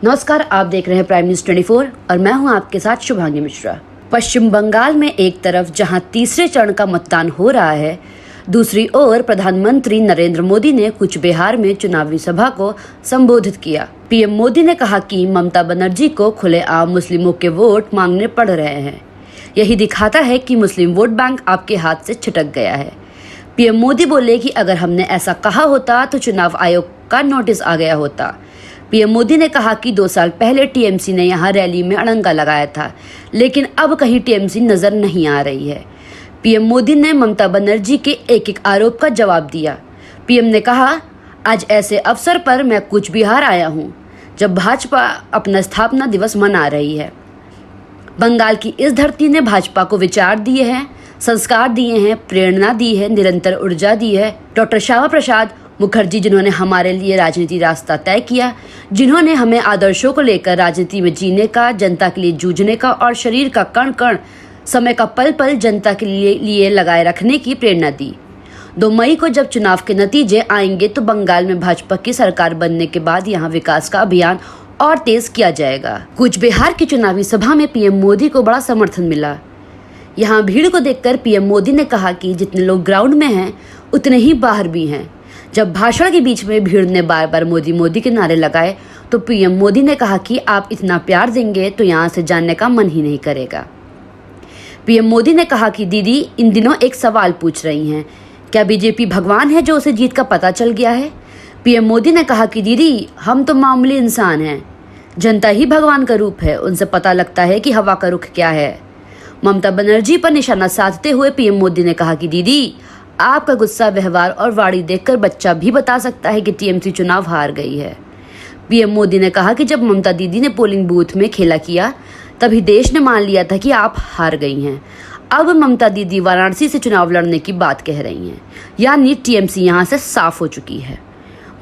नमस्कार, आप देख रहे हैं प्राइम न्यूज 24 और मैं हूं आपके साथ शुभांगी मिश्रा। पश्चिम बंगाल में एक तरफ जहां तीसरे चरण का मतदान हो रहा है, दूसरी ओर प्रधानमंत्री नरेंद्र मोदी ने कूच बिहार में चुनावी सभा को संबोधित किया। पीएम मोदी ने कहा कि ममता बनर्जी को खुलेआम मुस्लिमों के वोट मांगने पड़ रहे हैं। यही दिखाता है कि मुस्लिम वोट बैंक आपके हाथ से छिटक गया है। पीएम मोदी बोले कि अगर हमने ऐसा कहा होता तो चुनाव आयोग का नोटिस आ गया होता। पीएम मोदी ने कहा कि 2 साल पहले टीएमसी ने यहां रैली में अड़ंगा लगाया था, लेकिन अब कहीं टीएमसी नजर नहीं आ रही है। पीएम मोदी ने ममता बनर्जी के एक एक आरोप का जवाब दिया। पीएम ने कहा, आज ऐसे अवसर पर मैं कूच बिहार आया हूं, जब भाजपा अपना स्थापना दिवस मना रही है। बंगाल की इस धरती ने भाजपा को विचार दिए हैं, संस्कार दिए हैं, प्रेरणा दी है, निरंतर ऊर्जा दी है। डॉक्टर श्यामा प्रसाद मुखर्जी, जिन्होंने हमारे लिए राजनीति रास्ता तय किया, जिन्होंने हमें आदर्शों को लेकर राजनीति में जीने का, जनता के लिए जूझने का और शरीर का कण कण, समय का पल पल जनता के लिए लगाए रखने की प्रेरणा दी। 2 मई को जब चुनाव के नतीजे आएंगे तो बंगाल में भाजपा की सरकार बनने के बाद यहाँ विकास का अभियान और तेज किया जाएगा। कूच बिहार की चुनावी सभा में पीएम मोदी को बड़ा समर्थन मिला। यहाँ भीड़ को देखकर पीएम मोदी ने कहा कि जितने लोग ग्राउंड में हैं, उतने ही बाहर भी हैं। जब भाषण के बीच में भीड़ ने बार बार मोदी मोदी के नारे लगाए तो पीएम मोदी ने कहा कि आप इतना प्यार देंगे तो यहाँ से जाने का मन ही नहीं करेगा। पीएम मोदी ने कहा कि दीदी इन दिनों एक सवाल पूछ रही हैं, क्या बीजेपी भगवान है जो उसे जीत का पता चल गया है? पीएम मोदी ने कहा कि दीदी हम तो मामूली इंसान हैं, जनता ही भगवान का रूप है, उनसे पता लगता है कि हवा का रुख क्या है। ममता बनर्जी पर निशाना साधते हुए पीएम मोदी ने कहा कि दीदी आपका गुस्सा, व्यवहार और वाणी देखकर बच्चा भी बता सकता है कि टीएमसी चुनाव हार गई है। पीएम मोदी ने कहा कि जब ममता दीदी ने पोलिंग बूथ में खेला किया तभी देश ने मान लिया था कि आप हार गई हैं। अब ममता दीदी वाराणसी से चुनाव लड़ने की बात कह रही हैं, यानी टीएमसी यहां से साफ हो चुकी है।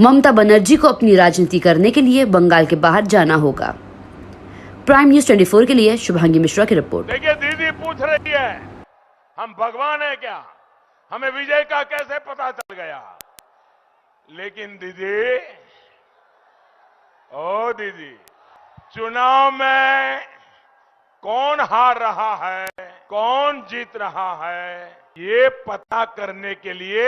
ममता बनर्जी को अपनी राजनीति करने के लिए बंगाल के बाहर जाना होगा। प्राइम न्यूज 24 के लिए शुभांगी मिश्रा की रिपोर्ट। देखिए, दीदी पूछ रही है हम भगवान है क्या, हमें विजय का कैसे पता चल गया? लेकिन दीदी, ओ दीदी, चुनाव में कौन हार रहा है, कौन जीत रहा है, ये पता करने के लिए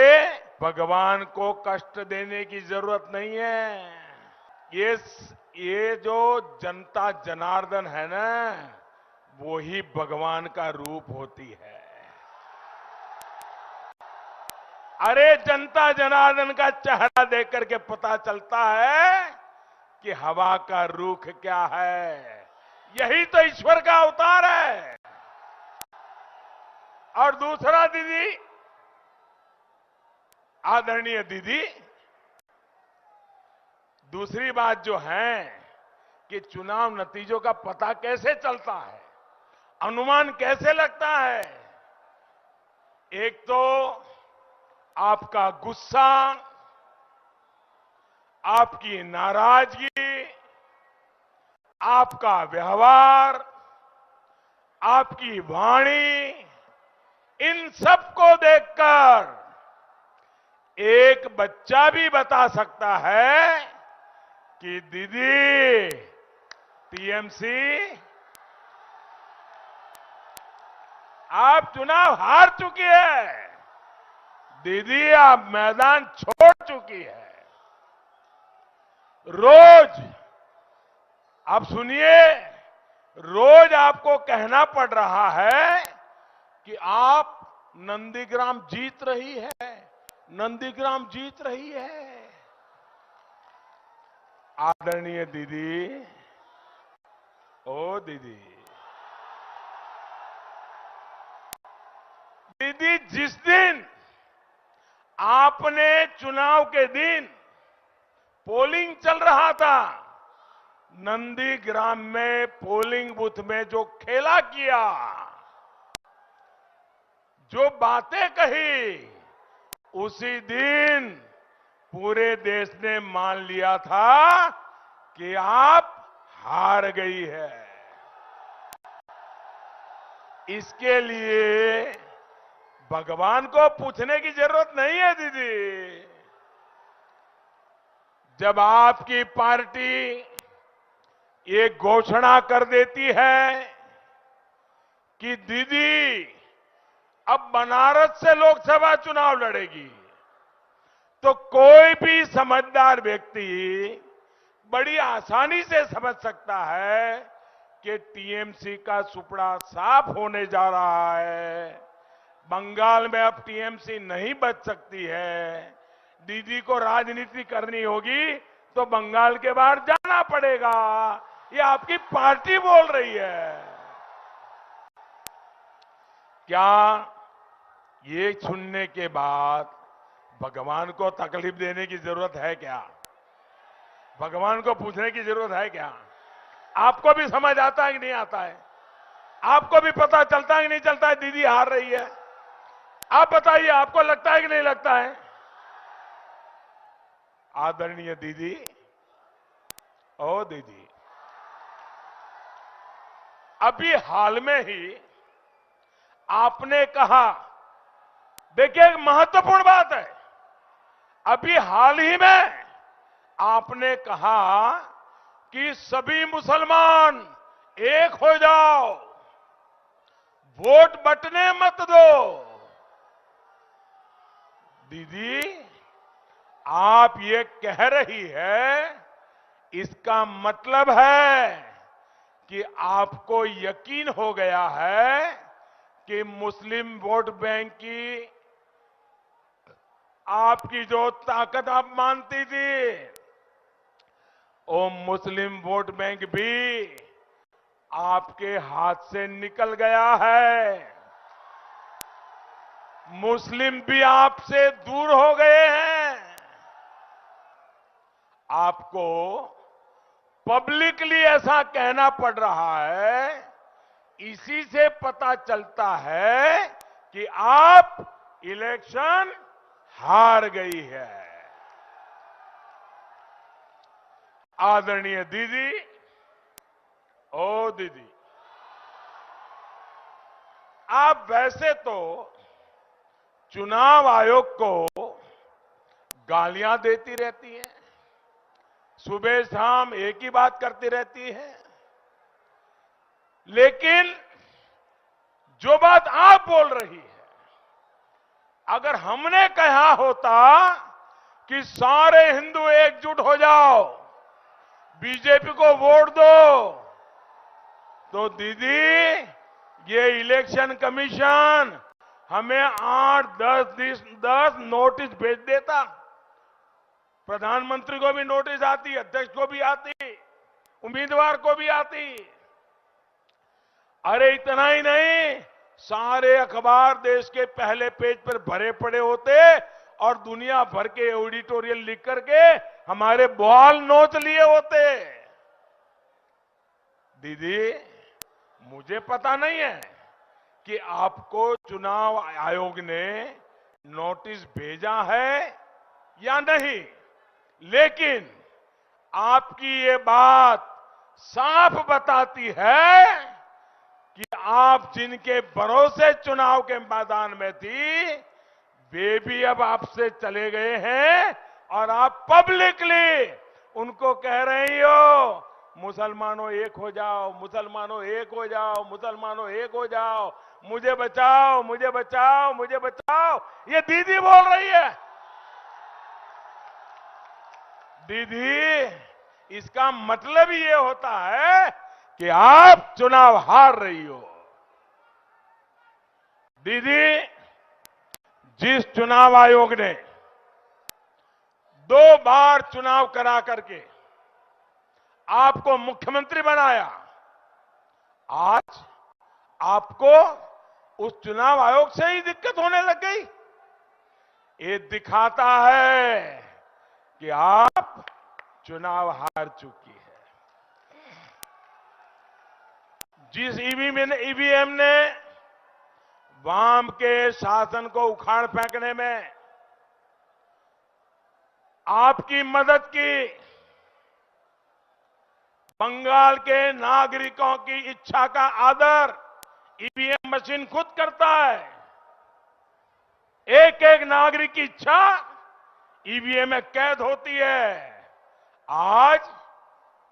भगवान को कष्ट देने की जरूरत नहीं है। ये जो जनता जनार्दन है ना, वो ही भगवान का रूप होती है। अरे जनता जनार्दन का चेहरा देख करके पता चलता है कि हवा का रुख क्या है। यही तो ईश्वर का अवतार है। और दूसरा दीदी, आदरणीय दीदी, दूसरी बात जो है कि चुनाव नतीजों का पता कैसे चलता है, अनुमान कैसे लगता है? एक तो आपका गुस्सा, आपकी नाराजगी, आपका व्यवहार, आपकी वाणी, इन सबको देखकर एक बच्चा भी बता सकता है कि दीदी टीएमसी आप चुनाव हार चुकी है, दीदी आप मैदान छोड़ चुकी है। रोज आप सुनिए, रोज आपको कहना पड़ रहा है कि आप नंदीग्राम जीत रही है, नंदीग्राम जीत रही है। आदरणीय दीदी, ओ दीदी, दीदी जिस दिन आपने चुनाव के दिन पोलिंग चल रहा था, नंदीग्राम में पोलिंग बूथ में जो खेला किया, जो बातें कही, उसी दिन पूरे देश ने मान लिया था कि आप हार गई है। इसके लिए भगवान को पूछने की जरूरत नहीं है दीदी। जब आपकी पार्टी ये घोषणा कर देती है कि दीदी अब बनारस से लोकसभा चुनाव लड़ेगी, तो कोई भी समझदार व्यक्ति बड़ी आसानी से समझ सकता है कि टीएमसी का सुपड़ा साफ होने जा रहा है। बंगाल में अब टीएमसी नहीं बच सकती है। दीदी को राजनीति करनी होगी तो बंगाल के बाहर जाना पड़ेगा। ये आपकी पार्टी बोल रही है। क्या ये सुनने के बाद भगवान को तकलीफ देने की जरूरत है क्या? भगवान को पूछने की जरूरत है क्या? आपको भी समझ आता है कि नहीं आता है? आपको भी पता चलता है कि नहीं चलता है दीदी हार रही है? आप बताइए, आपको लगता है कि नहीं लगता है? आदरणीय दीदी, ओ दीदी, अभी हाल में ही आपने कहा, देखिए एक महत्वपूर्ण बात है, अभी हाल ही में आपने कहा कि सभी मुसलमान एक हो जाओ, वोट बंटने मत दो। दीदी, आप ये कह रही है, इसका मतलब है कि आपको यकीन हो गया है कि मुस्लिम वोट बैंक की आपकी जो ताकत आप मानती थी, वो मुस्लिम वोट बैंक भी आपके हाथ से निकल गया है। मुस्लिम भी आपसे दूर हो गए हैं। आपको पब्लिकली ऐसा कहना पड़ रहा है, इसी से पता चलता है कि आप इलेक्शन हार गई है। आदरणीय दीदी, ओ दीदी, आप वैसे तो चुनाव आयोग को गालियां देती रहती हैं, सुबह शाम एक ही बात करती रहती है, लेकिन जो बात आप बोल रही है, अगर हमने कहा होता कि सारे हिंदू एकजुट हो जाओ, बीजेपी को वोट दो, तो दीदी ये इलेक्शन कमीशन हमें 8-10 नोटिस भेज देता। प्रधानमंत्री को भी नोटिस आती, अध्यक्ष को भी आती, उम्मीदवार को भी आती। अरे इतना ही नहीं, सारे अखबार देश के पहले पेज पर भरे पड़े होते और दुनिया भर के एडिटोरियल लिख करके हमारे बवाल नोच लिए होते। दीदी, मुझे पता नहीं है कि आपको चुनाव आयोग ने नोटिस भेजा है या नहीं, लेकिन आपकी ये बात साफ बताती है कि आप जिनके भरोसे चुनाव के मैदान में थी, वे भी अब आपसे चले गए हैं और आप पब्लिकली उनको कह रही हो, मुसलमानों एक हो जाओ, मुसलमानों एक हो जाओ, मुसलमानों एक हो जाओ, मुझे बचाओ, मुझे बचाओ, मुझे बचाओ। ये दीदी बोल रही है। दीदी, इसका मतलब ये होता है कि आप चुनाव हार रही हो। दीदी, जिस चुनाव आयोग ने 2 बार चुनाव करा करके आपको मुख्यमंत्री बनाया, आज आपको उस चुनाव आयोग से ही दिक्कत होने लग गई। ये दिखाता है कि आप चुनाव हार चुकी है। जिस ईवीएम ने वाम के शासन को उखाड़ फेंकने में आपकी मदद की, बंगाल के नागरिकों की इच्छा का आदर ईवीएम मशीन खुद करता है। एक एक नागरिक की इच्छा ईवीएम में कैद होती है। आज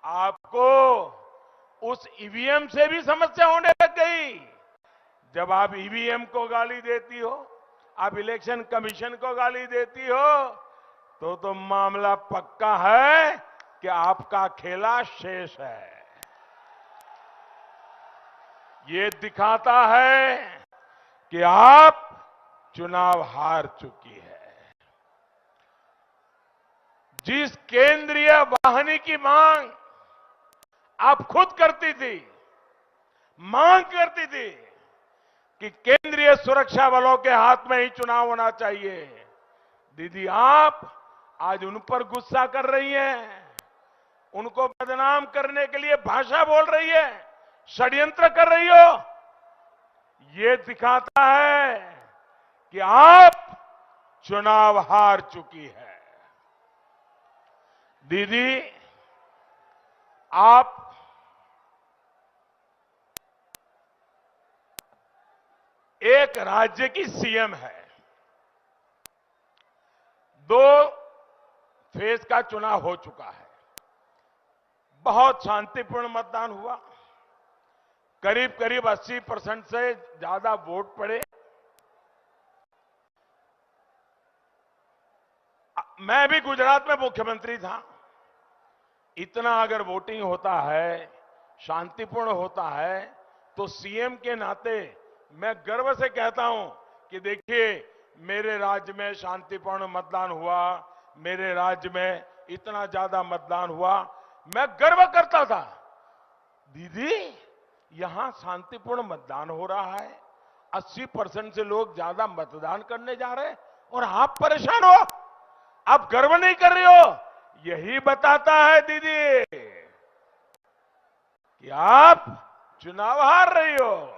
आपको उस ईवीएम से भी समस्या होने लग गई। जब आप ईवीएम को गाली देती हो, आप इलेक्शन कमीशन को गाली देती हो, तो मामला पक्का है कि आपका खेला शेष है। ये दिखाता है कि आप चुनाव हार चुकी है। जिस केंद्रीय वाहिनी की मांग आप खुद करती थी, मांग करती थी कि केंद्रीय सुरक्षा बलों के हाथ में ही चुनाव होना चाहिए, दीदी आप आज उन पर गुस्सा कर रही हैं, उनको बदनाम करने के लिए भाषा बोल रही है, षड्यंत्र कर रही हो। ये दिखाता है कि आप चुनाव हार चुकी है। दीदी आप एक राज्य की सीएम है। 2 फेज का चुनाव हो चुका है। बहुत शांतिपूर्ण मतदान हुआ। करीब करीब 80% से ज्यादा वोट पड़े। मैं भी गुजरात में मुख्यमंत्री था। इतना अगर वोटिंग होता है, शांतिपूर्ण होता है, तो सीएम के नाते मैं गर्व से कहता हूं कि देखिए मेरे राज्य में शांतिपूर्ण मतदान हुआ, मेरे राज्य में इतना ज्यादा मतदान हुआ, मैं गर्व करता था। दीदी यहां शांतिपूर्ण मतदान हो रहा है, 80% से लोग ज्यादा मतदान करने जा रहे हैं और आप परेशान हो, आप गर्व नहीं कर रहे हो। यही बताता है दीदी कि आप चुनाव हार रही हो।